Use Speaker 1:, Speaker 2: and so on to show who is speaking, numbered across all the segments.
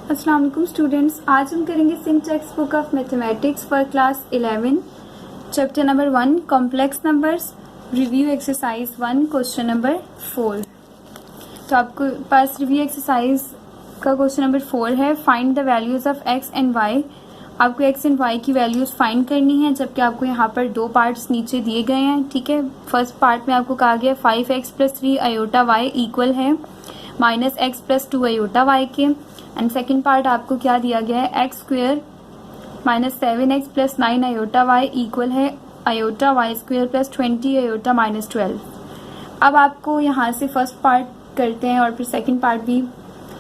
Speaker 1: अस्सलाम वालेकुम स्टूडेंट्स, आज हम करेंगे Singh text book of mathematics for class 11 chapter number 1 complex numbers review exercise 1 question number 4। तो आपको पास रिव्यू एक्सरसाइज का क्वेश्चन नंबर 4 है। Find the values of x and y. आपको एक्स एंड वाई की वैल्यूज फाइंड करनी है, जबकि आपको यहाँ पर दो पार्ट्स नीचे दिए गए हैं। ठीक है, फर्स्ट पार्ट में आपको कहा गया 5x plus 3 iota y equal है minus x plus 2 iota y के। एंड सेकेंड पार्ट आपको क्या दिया गया है, x square minus 7x plus 9 iota y equal है iota y square plus 20 iota minus 12। अब आपको यहाँ से फर्स्ट पार्ट करते हैं और फिर सेकेंड पार्ट भी।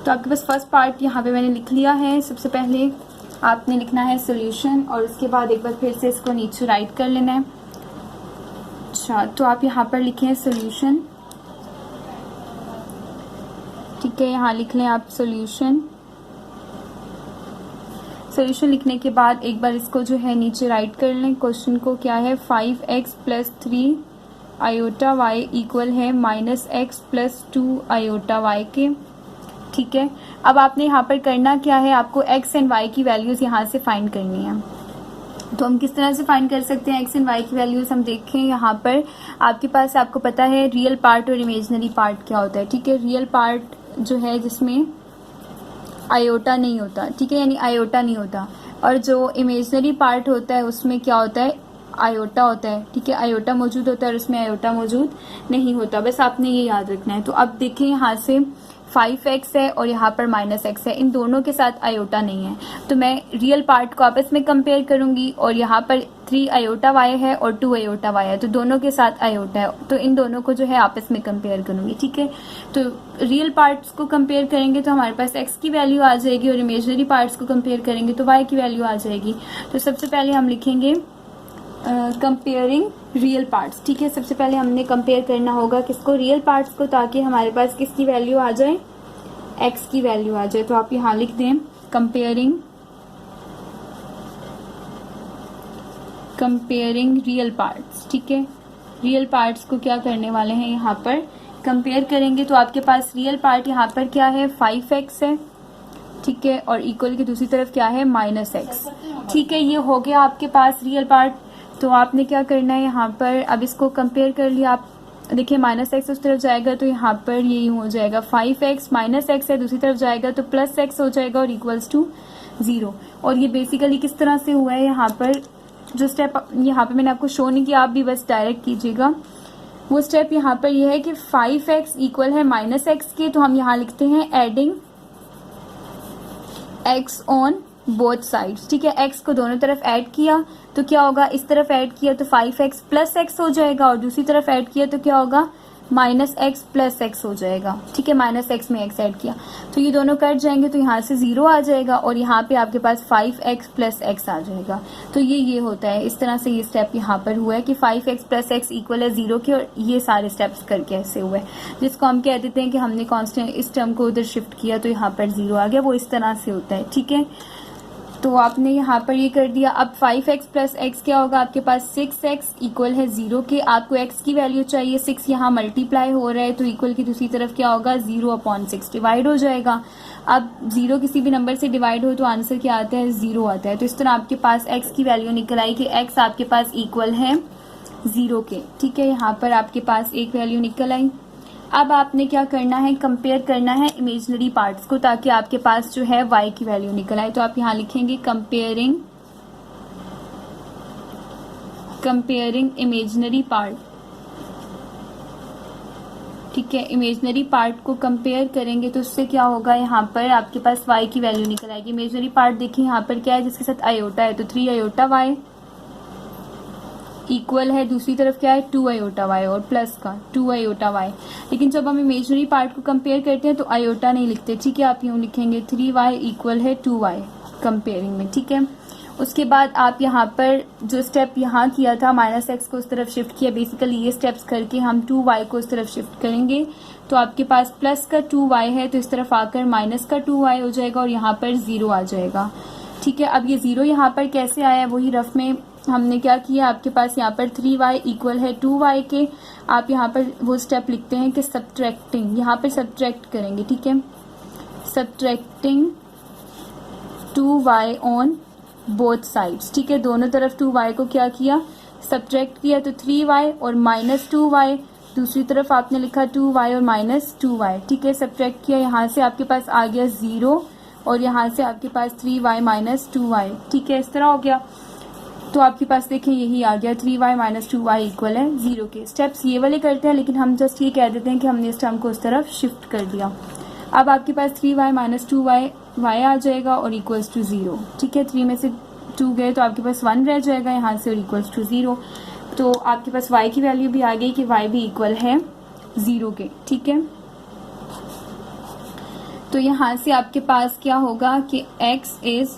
Speaker 1: तो आपके पास फर्स्ट पार्ट यहाँ पे मैंने लिख लिया है। सबसे पहले आपने लिखना है सोल्यूशन और उसके बाद एक बार फिर से इसको नीचे राइट कर लेना है। अच्छा, तो आप यहाँ पर लिखें सोल्यूशन। ठीक है, यहाँ लिख लें आप सोल्यूशन। सोल्यूशन लिखने के बाद एक बार इसको जो है नीचे राइट कर लें। क्वेश्चन को क्या है, 5x plus 3 iota y equal है minus x plus 2 iota y के। ठीक है, अब आपने यहाँ पर करना क्या है, आपको x एंड y की वैल्यूज यहाँ से फाइंड करनी है। तो हम किस तरह से फाइंड कर सकते हैं x एंड y की वैल्यूज, हम देखें यहाँ पर आपके पास, आपको पता है रियल पार्ट और इमेजिनरी पार्ट क्या होता है। ठीक है, रियल पार्ट जो है जिसमें आयोटा नहीं होता, ठीक है, यानी आयोटा नहीं होता, और जो इमेजिनरी पार्ट होता है उसमें क्या होता है, आयोटा होता है। ठीक है, आयोटा मौजूद होता है और उसमें आयोटा मौजूद नहीं होता। बस आपने ये याद रखना है। तो अब देखें यहाँ से 5x है और यहाँ पर माइनस एक्स है, इन दोनों के साथ आयोटा नहीं है। तो मैं रियल पार्ट को आपस में कंपेयर करूंगी और यहाँ पर 3 आयोटा वाई है और 2 आयोटा वाई है, तो दोनों के साथ आयोटा है, तो इन दोनों को जो है आपस में कंपेयर करूंगी। ठीक है, तो रियल पार्ट्स को कंपेयर करेंगे तो हमारे पास x की वैल्यू आ जाएगी और इमेजिनरी पार्ट्स को कंपेयर करेंगे तो y की वैल्यू आ जाएगी। तो सबसे पहले हम लिखेंगे कंपेयरिंग रियल पार्ट्स। ठीक है, सबसे पहले हमने कंपेयर करना होगा किसको, रियल पार्ट्स को, ताकि हमारे पास किसकी वैल्यू आ जाए, x की वैल्यू आ जाए। तो आप यहाँ लिख दें कंपेयरिंग रियल पार्ट्स। ठीक है, रियल पार्ट्स को क्या करने वाले हैं, यहाँ पर कंपेयर करेंगे। तो आपके पास रियल पार्ट यहाँ पर क्या है, 5x है। ठीक है, और इक्वल की दूसरी तरफ क्या है, माइनस एक्स। ठीक है, ये हो गया आपके पास रियल पार्ट। तो आपने क्या करना है, यहाँ पर अब इसको कंपेयर कर लिया। आप देखिए माइनस एक्स उस तरफ जाएगा तो यहाँ पर ये हो जाएगा 5x, माइनस एक्स है दूसरी तरफ जाएगा तो प्लस एक्स हो जाएगा और इक्वल्स टू 0। और ये बेसिकली किस तरह से हुआ है, यहाँ पर जो स्टेप यहाँ पे मैंने आपको शो नहीं किया, आप भी बस डायरेक्ट कीजिएगा। वो स्टेप यहाँ पर ये है कि 5x इक्वल है माइनस एक्स के, तो हम यहाँ लिखते हैं adding x on both sides. ठीक है, x को दोनों तरफ ऐड किया तो क्या होगा, इस तरफ ऐड किया तो 5x प्लस एक्स हो जाएगा और दूसरी तरफ ऐड किया तो क्या होगा, माइनस एक्स प्लस एक्स हो जाएगा। ठीक है, माइनस एक्स में x ऐड किया तो ये दोनों कट जाएंगे तो यहाँ से 0 आ जाएगा और यहाँ पे आपके पास 5x प्लस एक्स आ जाएगा। तो ये होता है, इस तरह से ये स्टेप यहाँ पर हुआ है कि 5x प्लस एक्स इक्वल है 0 के, और ये सारे स्टेप्स करके ऐसे हुए हैं, जिसको हम कह देते हैं कि हमने कांस्टेंट इस टर्म को उधर शिफ्ट किया तो यहाँ पर 0 आ गया। वो इस तरह से होता है। ठीक है, तो आपने यहाँ पर ये कर दिया। अब 5x प्लस एक्स क्या होगा, आपके पास 6x इक्वल है 0 के। आपको x की वैल्यू चाहिए, 6 यहाँ मल्टीप्लाई हो रहा है तो इक्वल की दूसरी तरफ क्या होगा, 0/6 डिवाइड हो जाएगा। अब 0 किसी भी नंबर से डिवाइड हो तो आंसर क्या आता है, 0 आता है। तो इस तरह आपके पास x की वैल्यू निकल आई कि x आपके पास इक्वल है 0 के। ठीक है, यहाँ पर आपके पास एक वैल्यू निकल आई। अब आपने क्या करना है, कंपेयर करना है इमेजिनरी पार्ट्स को, ताकि आपके पास जो है y की वैल्यू निकल आए। तो आप यहाँ लिखेंगे कंपेयरिंग इमेजिनरी पार्ट। ठीक है, इमेजिनरी पार्ट को कंपेयर करेंगे तो उससे क्या होगा, यहाँ पर आपके पास y की वैल्यू निकल आएगी। इमेजिनरी पार्ट देखिए यहाँ पर क्या है, जिसके साथ आयोटा है, तो 3 आयोटा y इक्वल है, दूसरी तरफ क्या है, 2 आयोटा वाई और प्लस का 2 आयोटा वाई। लेकिन जब हम इमेजिनरी पार्ट को कंपेयर करते हैं तो आयोटा नहीं लिखते। ठीक है, आप यूं लिखेंगे 3y इक्वल है 2y कंपेयरिंग में। ठीक है, उसके बाद आप यहाँ पर जो स्टेप यहाँ किया था, माइनस एक्स को उस तरफ शिफ्ट किया, बेसिकली ये स्टेप्स करके हम 2y को उस तरफ शिफ्ट करेंगे तो आपके पास प्लस का 2y है तो इस तरफ आकर माइनस का 2y हो जाएगा और यहाँ पर 0 आ जाएगा। ठीक है, अब ये 0 यहाँ पर कैसे आया, वही रफ में हमने क्या किया, आपके पास यहाँ पर 3y इक्वल है 2y के। आप यहाँ पर वो स्टेप लिखते हैं कि सब्ट्रैक्टिंग, यहाँ पर सब्ट्रैक्ट करेंगे। ठीक है, subtracting 2y on both sides, ठीक है। दोनों तरफ 2y को क्या किया, सब्ट्रैक्ट किया, तो 3y और माइनस 2y, दूसरी तरफ आपने लिखा 2y और माइनस 2y, ठीक है। सब्ट्रैक्ट किया, यहाँ से आपके पास आ गया 0 और यहाँ से आपके पास 3y माइनस 2y, ठीक है। इस तरह हो गया, तो आपके पास देखें यही आ गया 3y माइनस 2y इक्वल है 0 के। स्टेप्स ये वाले करते हैं, लेकिन हम जस्ट ये कह देते हैं कि हमने इस टर्म को उस तरफ शिफ्ट कर दिया। अब आपके पास 3y माइनस 2y y आ जाएगा और इक्वल्स टू 0, ठीक है। 3 में से 2 गए तो आपके पास 1 रह जाएगा यहाँ से और इक्वल्स टू 0। तो आपके पास y की वैल्यू भी आ गई कि y भी इक्वल है 0 के, ठीक है। तो यहाँ से आपके पास क्या होगा कि x इज,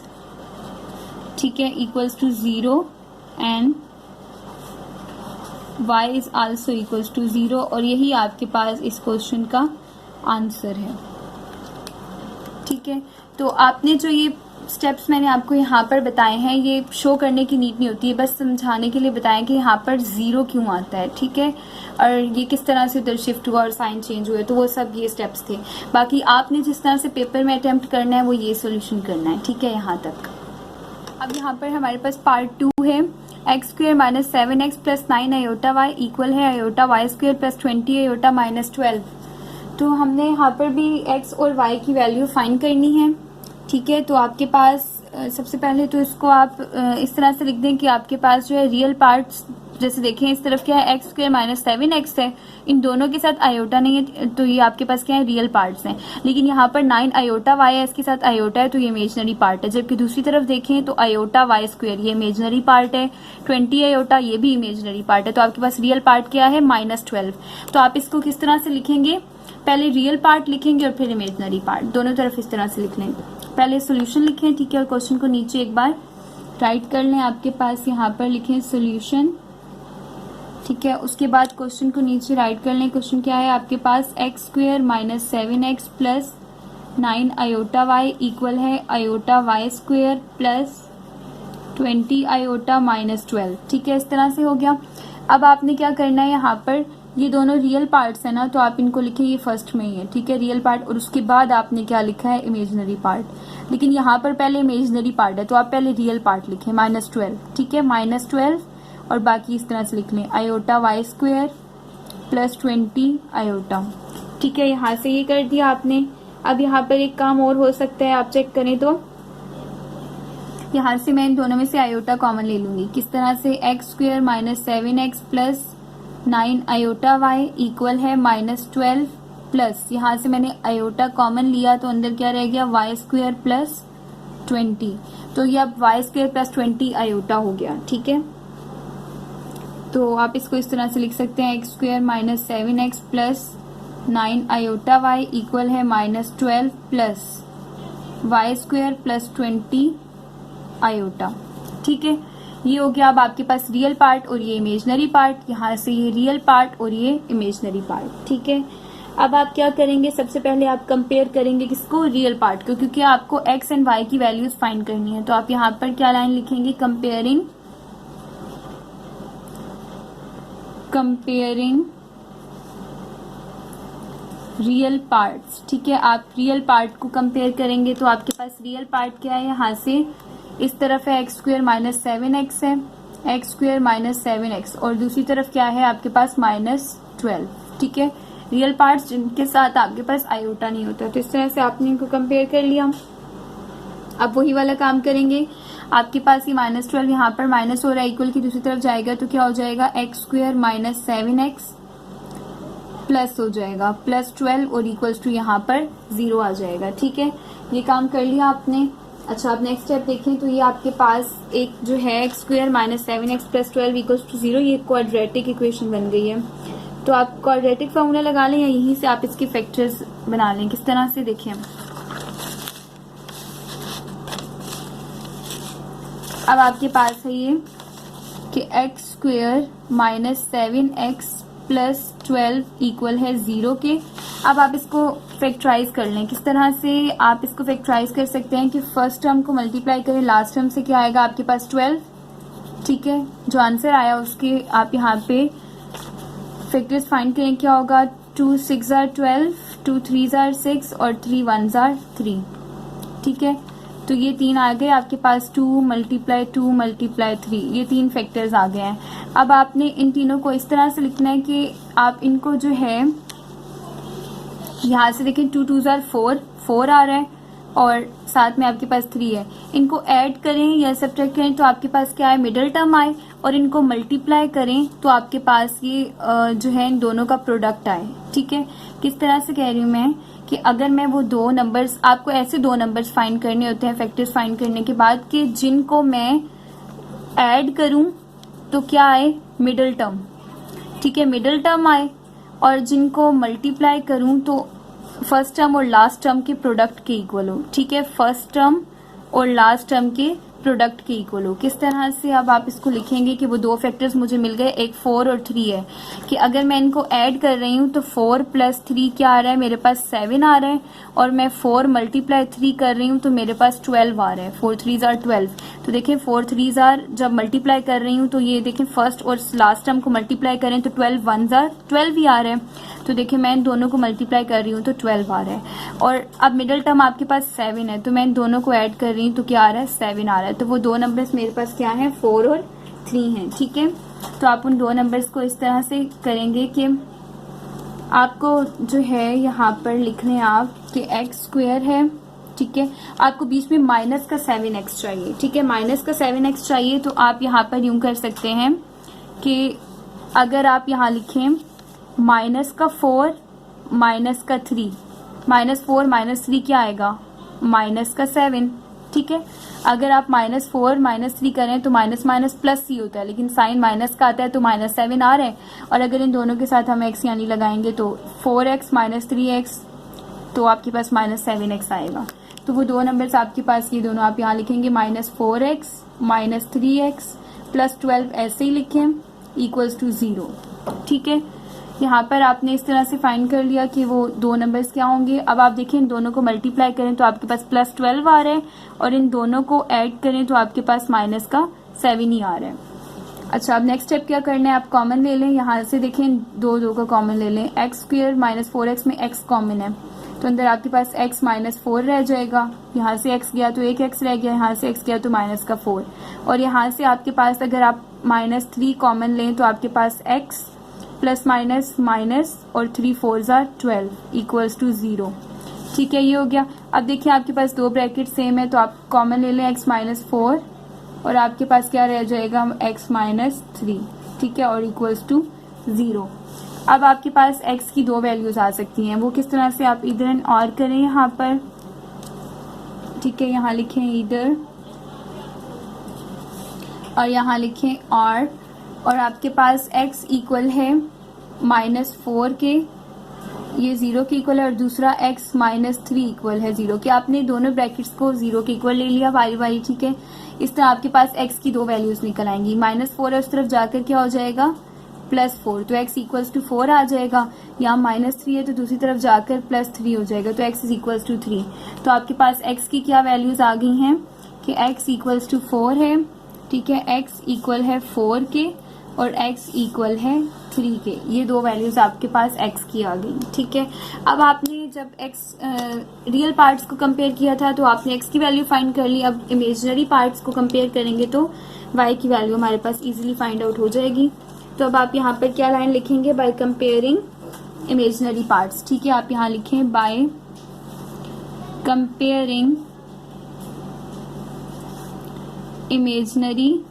Speaker 1: ठीक है, equals to 0 and y is also equals to 0, और यही आपके पास इस क्वेश्चन का आंसर है, ठीक है। तो आपने जो ये स्टेप्स मैंने आपको यहाँ पर बताए हैं, ये शो करने की नीड नहीं होती है, बस समझाने के लिए बताएं कि यहाँ पर 0 क्यों आता है, ठीक है, और ये किस तरह से उधर शिफ्ट हुआ और साइन चेंज हुए, तो वो सब ये स्टेप्स थे। बाकी आपने जिस तरह से पेपर में अटेम्प्ट करना है वो ये सोल्यूशन करना है, ठीक है, यहाँ तक। अब यहाँ पर हमारे पास पार्ट 2 है। X square minus 7x plus 9 iota y equal है iota y square plus 20 iota minus 12। तो हमने यहाँ पर भी x और y की वैल्यू फाइंड करनी है, ठीक है। तो आपके पास सबसे पहले तो इसको आप इस तरह से लिख दें कि आपके पास जो है रियल पार्ट्स, जैसे देखें इस तरफ क्या है, एक्स स्क्वायर माइनस 7x है, इन दोनों के साथ आयोटा नहीं है, तो ये आपके पास क्या है, रियल पार्ट्स हैं। लेकिन यहाँ पर 9 आयोटा y है, इसके साथ आयोटा है, तो ये इमेजनरी पार्ट है। जबकि दूसरी तरफ देखें तो आयोटा y स्क्वायर ये इमेजनरी पार्ट है, 20 आयोटा ये भी इमेजनरी पार्ट है। तो आपके पास रियल पार्ट क्या है, -12। तो आप इसको किस तरह से लिखेंगे, पहले रियल पार्ट लिखेंगे और फिर इमेजनरी पार्ट, दोनों तरफ इस तरह से लिख लें। पहले सोल्यूशन लिखें, ठीक है, और क्वेश्चन को नीचे एक बार राइट कर लें। आपके पास यहाँ पर लिखें सोल्यूशन, ठीक है। उसके बाद क्वेश्चन को नीचे राइट कर लें। क्वेश्चन क्या है आपके पास, x square minus 7x plus 9 iota y equal है iota y square plus 20 iota minus 12, ठीक है। इस तरह से हो गया। अब आपने क्या करना है, यहाँ पर ये दोनों रियल पार्ट्स है ना, तो आप इनको लिखें, ये फर्स्ट में ही है, ठीक है, रियल पार्ट, और उसके बाद आपने क्या लिखा है, इमेजनरी पार्ट। लेकिन यहाँ पर पहले इमेजनरी पार्ट है, तो आप पहले रियल पार्ट लिखें, -12, ठीक है, -12, और बाकी इस तरह से लिख लें iota y square plus 20 iota, ठीक है। यहाँ से ये कर दिया आपने। अब यहाँ पर एक काम और हो सकता है, आप चेक करें तो यहाँ से मैं इन दोनों में से आयोटा कॉमन ले लूंगी। किस तरह से, x square minus 7x plus 9 iota y equal है -12 प्लस, यहाँ से मैंने आयोटा कॉमन लिया तो अंदर क्या रह गया, वाई स्क्वेयर प्लस 20। तो ये अब वाई स्क्वेयर प्लस 20 आयोटा हो गया, ठीक है। तो आप इसको इस तरह से लिख सकते हैं, x square minus 7x plus 9 iota y equal है -12 plus y square plus 20 iota, ठीक है। ये हो गया अब आपके पास रियल पार्ट और ये इमेजनरी पार्ट, यहाँ से ये रियल पार्ट और ये इमेजनरी पार्ट, ठीक है। अब आप क्या करेंगे, सबसे पहले आप कंपेयर करेंगे किसको, रियल पार्ट को, क्योंकि आपको x एंड y की वैल्यूज फाइंड करनी है। तो आप यहाँ पर क्या लाइन लिखेंगे, कंपेयरिंग रियल पार्ट्स, ठीक है। आप रियल पार्ट को कंपेयर करेंगे तो आपके पास रियल पार्ट क्या है, यहाँ से इस तरफ है एक्स स्क्वेयर माइनस 7x है, एक्स स्क्वेयर माइनस 7x, और दूसरी तरफ क्या है आपके पास -12, ठीक है। रियल पार्ट्स जिनके साथ आपके पास आयोटा नहीं होता, तो इस तरह से आपने इनको कंपेयर कर लिया। अब वही वाला काम करेंगे, आपके पास ये -12 यहाँ पर माइनस हो रहा है, इक्वल की दूसरी तरफ जाएगा तो क्या हो जाएगा, x square minus 7x plus हो जाएगा +12 और इक्वल्स टू यहाँ पर 0 आ जाएगा, ठीक है। ये काम कर लिया आपने। अच्छा, आप नेक्स्ट स्टेप देखें तो ये आपके पास एक जो है x square minus 7x plus 12 equals to 0, ये क्वाड्रेटिक इक्वेशन बन गई है। तो आप क्वाड्रेटिक फॉर्मूला लगा लें या यहीं से आप इसके फैक्टर्स बना लें। किस तरह से देखें, अब आपके पास है ये कि x square minus 7x plus 12 equal है 0 के। अब आप इसको फैक्टराइज कर लें। किस तरह से आप इसको फैक्टराइज कर सकते हैं कि फर्स्ट टर्म को मल्टीप्लाई करें लास्ट टर्म से, क्या आएगा आपके पास 12, ठीक है। जो आंसर आया उसके आप यहाँ पे फैक्टर्स फाइंड करें, क्या होगा, 2 6 are 12, 2 3 are 6 और 3 1 are 3, ठीक है। तो ये 3 आ गए आपके पास, 2 मल्टीप्लाई 2 मल्टीप्लाई 3, ये 3 फैक्टर्स आ गए हैं। अब आपने इन तीनों को इस तरह से लिखना है कि आप इनको जो है यहाँ से देखें 2 2 4, 4 आ रहा है और साथ में आपके पास 3 है। इनको ऐड करें या सब्ट्रैक्ट करें तो आपके पास क्या है, मिडल टर्म आए, और इनको मल्टीप्लाई करें तो आपके पास ये जो है इन दोनों का प्रोडक्ट आए। ठीक है, किस तरह से कह रही हूँ मैं कि अगर मैं वो दो नंबर्स, आपको ऐसे दो नंबर्स फाइंड करने होते हैं फैक्टर्स फाइंड करने के बाद, कि जिनको मैं ऐड करूं तो क्या आए, मिडल टर्म। ठीक है, मिडल टर्म आए, और जिनको मल्टीप्लाई करूं तो फर्स्ट टर्म और लास्ट टर्म के प्रोडक्ट के इक्वल हो। ठीक है, फर्स्ट टर्म और लास्ट टर्म के प्रोडक्ट के इक्वल हो। किस तरह से अब आप इसको लिखेंगे कि वो दो फैक्टर्स मुझे मिल गए, एक 4 और 3 है, कि अगर मैं इनको ऐड कर रही हूँ तो 4 प्लस 3 क्या आ रहा है, मेरे पास 7 आ रहा है, और मैं 4 मल्टीप्लाई 3 कर रही हूँ तो मेरे पास 12 आ रहा है। 4 3s आर 12। तो देखें 4 3s आर, जब मल्टीप्लाई कर रही हूँ तो ये देखें फर्स्ट और लास्ट टर्म को मल्टीप्लाई करें तो 12 1s आर 12 ही आ रहा है। तो देखिए मैं इन दोनों को मल्टीप्लाई कर रही हूँ तो 12 आ रहा है, और अब मिडल टर्म आपके पास 7 है, तो मैं इन दोनों को ऐड कर रही हूँ तो क्या आ रहा है, 7 आ रहा है। तो वो दो नंबर्स मेरे पास क्या है, 4 और 3 हैं। ठीक है, तो आप उन दो नंबर्स को इस तरह से करेंगे कि आपको जो है यहाँ पर लिखने आप कि एक्स स्क्वायर है। ठीक है, आपको बीच में माइनस का 7x चाहिए। ठीक है, माइनस का 7x चाहिए, तो आप यहाँ पर यूं कर सकते हैं कि अगर आप यहाँ लिखें माइनस का 4 माइनस का 3, -4 -3 क्या आएगा, माइनस का 7। ठीक है, अगर आप -4 -3 करें तो माइनस माइनस प्लस ही होता है, लेकिन साइन माइनस का आता है तो -7 आ रहा है, और अगर इन दोनों के साथ हम x यानी लगाएंगे तो 4x - 3x, तो आपके पास -7x आएगा। तो वो दो नंबर्स आपके पास ये दोनों आप यहाँ लिखेंगे, -4x - 3x + 12 ऐसे ही लिखें इक्वल्स टू 0। ठीक है, यहाँ पर आपने इस तरह से फाइंड कर लिया कि वो दो नंबर्स क्या होंगे। अब आप देखें इन दोनों को मल्टीप्लाई करें तो आपके पास +12 आ रहा है, और इन दोनों को ऐड करें तो आपके पास -7 ही आ रहा है। अच्छा, अब नेक्स्ट स्टेप क्या करना है, आप कॉमन ले लें। यहाँ से देखें दो का कॉमन ले लें, x² - 4x में x कॉमन है, तो अंदर आपके पास x -4 रह जाएगा। यहाँ से x गया तो एक x रह गया, यहाँ से x गया तो -4, और यहाँ से आपके पास अगर आप -3 कॉमन लें तो आपके पास x प्लस माइनस माइनस और 3 4s आर 12 इक्वल्स टू 0। ठीक है, ये हो गया। अब देखिए आपके पास दो ब्रैकेट सेम है, तो आप कॉमन ले लें x -4, और आपके पास क्या रह जाएगा, x -3। ठीक है, और इक्वल्स टू 0। अब आपके पास x की दो वैल्यूज आ सकती हैं, वो किस तरह से, आप इधर एंड और करें यहाँ पर। ठीक है, यहाँ लिखें इधर और यहाँ लिखें और आपके पास x इक्वल है -4 के, ये 0 के इक्वल है, और दूसरा x -3 इक्वल है 0 के। आपने दोनों ब्रैकेट्स को 0 के इक्वल ले लिया बारी बारी। ठीक है, इस तरह आपके पास x की दो वैल्यूज निकल आएंगी। -4 है, उस तरफ जाकर क्या हो जाएगा, +4, तो x इक्वल्स टू 4 आ जाएगा। यहाँ -3 है तो दूसरी तरफ जाकर +3 हो जाएगा, तो x इक्वल्स टू 3। तो आपके पास x की क्या वैल्यूज आ गई हैं कि x इक्वल्स टू 4 है। ठीक है, x इक्वल है 4 के और x इक्वल है 3 के, ये दो वैल्यूज आपके पास x की आ गई। ठीक है, अब आपने जब x रियल पार्ट्स को कंपेयर किया था तो आपने x की वैल्यू फाइंड कर ली। अब इमेजिनरी पार्ट्स को कंपेयर करेंगे तो y की वैल्यू हमारे पास इजीली फाइंड आउट हो जाएगी। तो अब आप यहाँ पर क्या लाइन लिखेंगे, बाय कंपेयरिंग इमेजिनरी पार्ट्स। ठीक है, आप यहाँ लिखें बाय कंपेयरिंग इमेजिनरी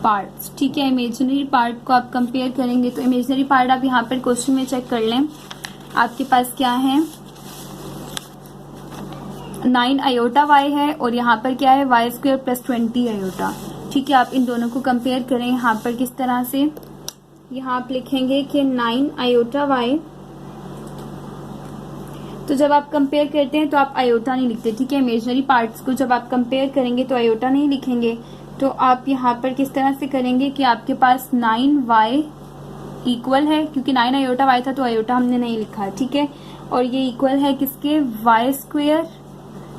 Speaker 1: पार्ट्स। ठीक है, इमेजिनरी पार्ट को आप कंपेयर करेंगे तो इमेजिनरी पार्ट आप यहाँ पर क्वेश्चन में चेक कर लें, आपके पास क्या है, 9 आयोटा y है, और यहाँ पर क्या है, y² + 20 आयोटा। ठीक है, आप इन दोनों को कंपेयर करें यहाँ पर किस तरह से, यहाँ आप लिखेंगे कि 9 आयोटा y, तो जब आप कंपेयर करते हैं तो आप आयोटा नहीं लिखते। ठीक है, इमेजिनरी पार्ट्स को जब आप कंपेयर करेंगे तो आयोटा नहीं लिखेंगे, तो आप यहाँ पर किस तरह से करेंगे कि आपके पास 9y इक्वल है, क्योंकि 9 आयोटा y था तो आयोटा हमने नहीं लिखा। ठीक है, और ये इक्वल है किसके, y²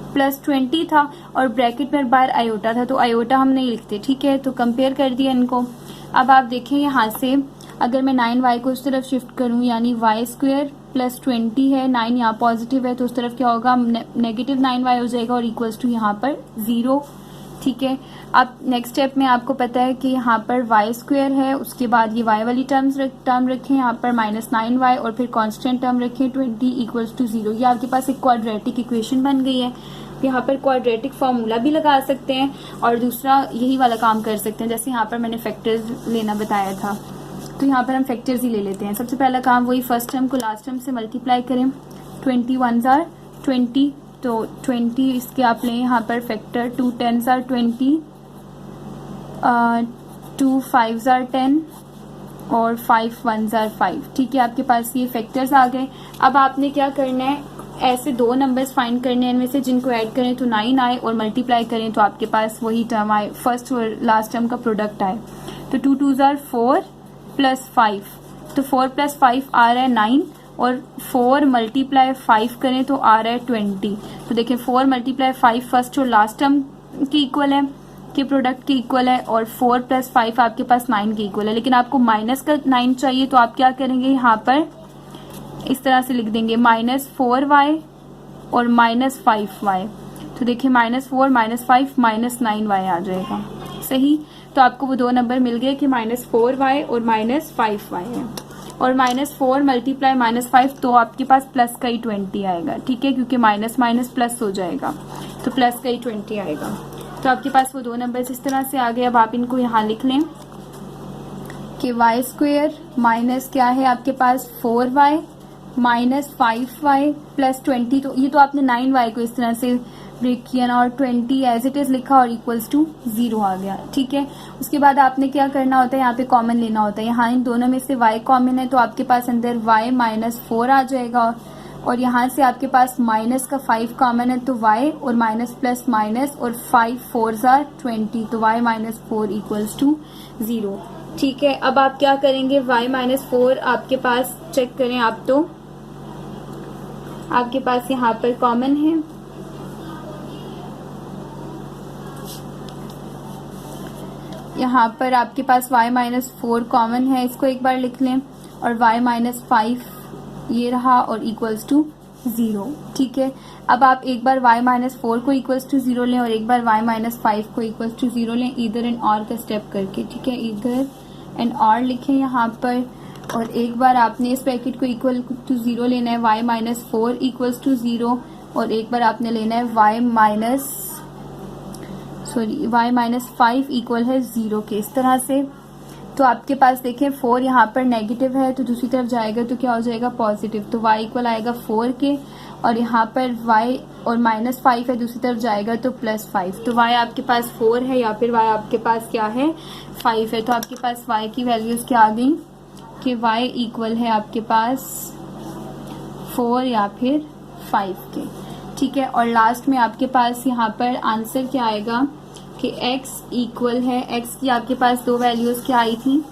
Speaker 1: + 20 था, और ब्रैकेट में बाहर आयोटा था तो आयोटा हम नहीं लिखते। ठीक है, तो कंपेयर कर दिया इनको। अब आप देखें यहाँ से अगर मैं 9y को उस तरफ शिफ्ट करूँ, यानी y² प्लस 20 है, 9 यहाँ पॉजिटिव है तो उस तरफ क्या होगा, नेगेटिव 9y हो जाएगा और इक्वल्स टू यहाँ पर 0। ठीक है, अब नेक्स्ट स्टेप में आपको पता है कि यहाँ पर वाई स्क्वायर है, उसके बाद ये वाई वाली टर्म रखें यहाँ पर -9y और फिर कांस्टेंट टर्म रखें 20 इक्वल्स टू 0। ये आपके पास एक क्वाड्रेटिक इक्वेशन बन गई है। यहाँ पर क्वाड्रेटिक फार्मूला भी लगा सकते हैं और दूसरा यही वाला काम कर सकते हैं, जैसे यहाँ पर मैंने फैक्टर्स लेना बताया था तो यहाँ पर हम फैक्टर्स ही ले लेते हैं। सबसे पहला काम वही, फर्स्ट टर्म को लास्ट टर्म से मल्टीप्लाई करें, 21 जार 20 तो 20 इसके आप लें यहाँ पर फैक्टर, 2 10 जार 20, 2 5 जार 10 और 5 1 जार 5। ठीक है, आपके पास ये फैक्टर्स आ गए। अब आपने क्या करना है, ऐसे दो नंबर्स फाइंड करने हैं, इनमें से जिनको ऐड करें तो 9 आए और मल्टीप्लाई करें तो आपके पास वही टर्म आए, फर्स्ट और लास्ट टर्म का प्रोडक्ट आए। तो 2 2 जार 4 प्लस 5, तो 4 प्लस 5 आ रहा है 9 और 4 मल्टीप्लाई 5 करें तो आ रहा है 20। तो देखिए 4 मल्टीप्लाई 5 फर्स्ट और लास्ट टर्म की इक्वल है, के प्रोडक्ट के इक्वल है, और 4 प्लस 5 आपके पास 9 के इक्वल है। लेकिन आपको माइनस का 9 चाहिए तो आप क्या करेंगे, यहाँ पर इस तरह से लिख देंगे -4y और -5y। तो देखिए -4 -5 -9y आ जाएगा। सही, तो आपको वो दो नंबर मिल गए कि -4y और -5y है। और -4 मल्टीप्लाई -5 तो आपके पास प्लस का ही 20 आएगा। ठीक है, क्योंकि माइनस माइनस प्लस हो जाएगा तो प्लस का ही 20 आएगा। तो आपके पास वो दो नंबर्स इस तरह से आ गए। अब आप इनको यहाँ लिख लें कि वाई स्क्वेयर माइनस क्या है आपके पास 4y माइनस 5y प्लस 20, तो ये तो आपने 9y को इस तरह से ब्रेक किया ना और 20 एज इट इज लिखा और इक्वल्स टू 0 आ गया। ठीक है, उसके बाद आपने क्या करना होता है, यहाँ पे कॉमन लेना होता है। यहाँ इन दोनों में से y कॉमन है तो आपके पास अंदर y -4 आ जाएगा और यहाँ से आपके पास माइनस का 5 कॉमन है तो y और माइनस प्लस माइनस और 5 4 जार 20 तो y -4 इक्वल्स टू 0। ठीक है, अब आप क्या करेंगे, y -4 आपके पास चेक करें आप, तो आपके पास यहाँ पर कॉमन है, यहाँ पर आपके पास y -4 कॉमन है, इसको एक बार लिख लें, और y -5 ये रहा और इक्वल्स टू 0। ठीक है, अब आप एक बार y -4 को इक्वल्स टू 0 लें और एक बार y -5 को इक्वल्स टू 0 लें, इधर एंड और का स्टेप करके। ठीक है, इधर एंड और लिखें यहाँ पर, और एक बार आपने इस ब्रैकेट को इक्वल टू 0 लेना है, y -4 इक्वल्स टू 0, और एक बार आपने लेना है y -5 इक्वल है 0 के, इस तरह से। तो आपके पास देखें 4 यहाँ पर नेगेटिव है तो दूसरी तरफ जाएगा तो क्या हो जाएगा, पॉजिटिव, तो y इक्वल आएगा 4 के, और यहाँ पर y और -5 है दूसरी तरफ जाएगा तो +5, तो y आपके पास 4 है या फिर y आपके पास क्या है 5 है। तो आपके पास y की वैल्यूज क्या आ गई कि y इक्वल है आपके पास 4 या फिर 5 के। ठीक है, और लास्ट में आपके पास यहाँ पर आंसर क्या आएगा कि x इक्वल है, x की आपके पास दो वैल्यूज क्या आई थी,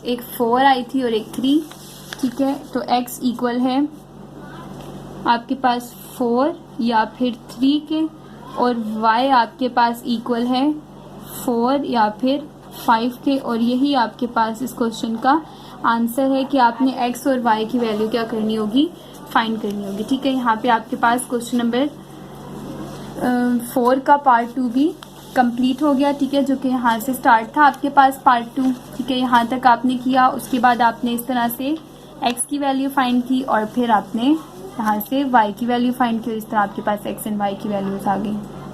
Speaker 1: एक 4 आई थी और एक 3। ठीक है, तो x इक्वल है आपके पास 4 या फिर 3 के, और y आपके पास इक्वल है 4 या फिर 5 के, और यही आपके पास इस क्वेश्चन का आंसर है कि आपने x और y की वैल्यू क्या करनी होगी, फाइंड करनी होगी। ठीक है, यहाँ पे आपके पास क्वेश्चन नंबर 4 का पार्ट 2 भी कंप्लीट हो गया। ठीक है, जो कि यहाँ से स्टार्ट था आपके पास पार्ट 2। ठीक है, यहाँ तक आपने किया, उसके बाद आपने इस तरह से x की वैल्यू फाइंड की और फिर आपने यहाँ से y की वैल्यू फाइंड की, इस तरह आपके पास x एंड y की वैल्यूज आ गई।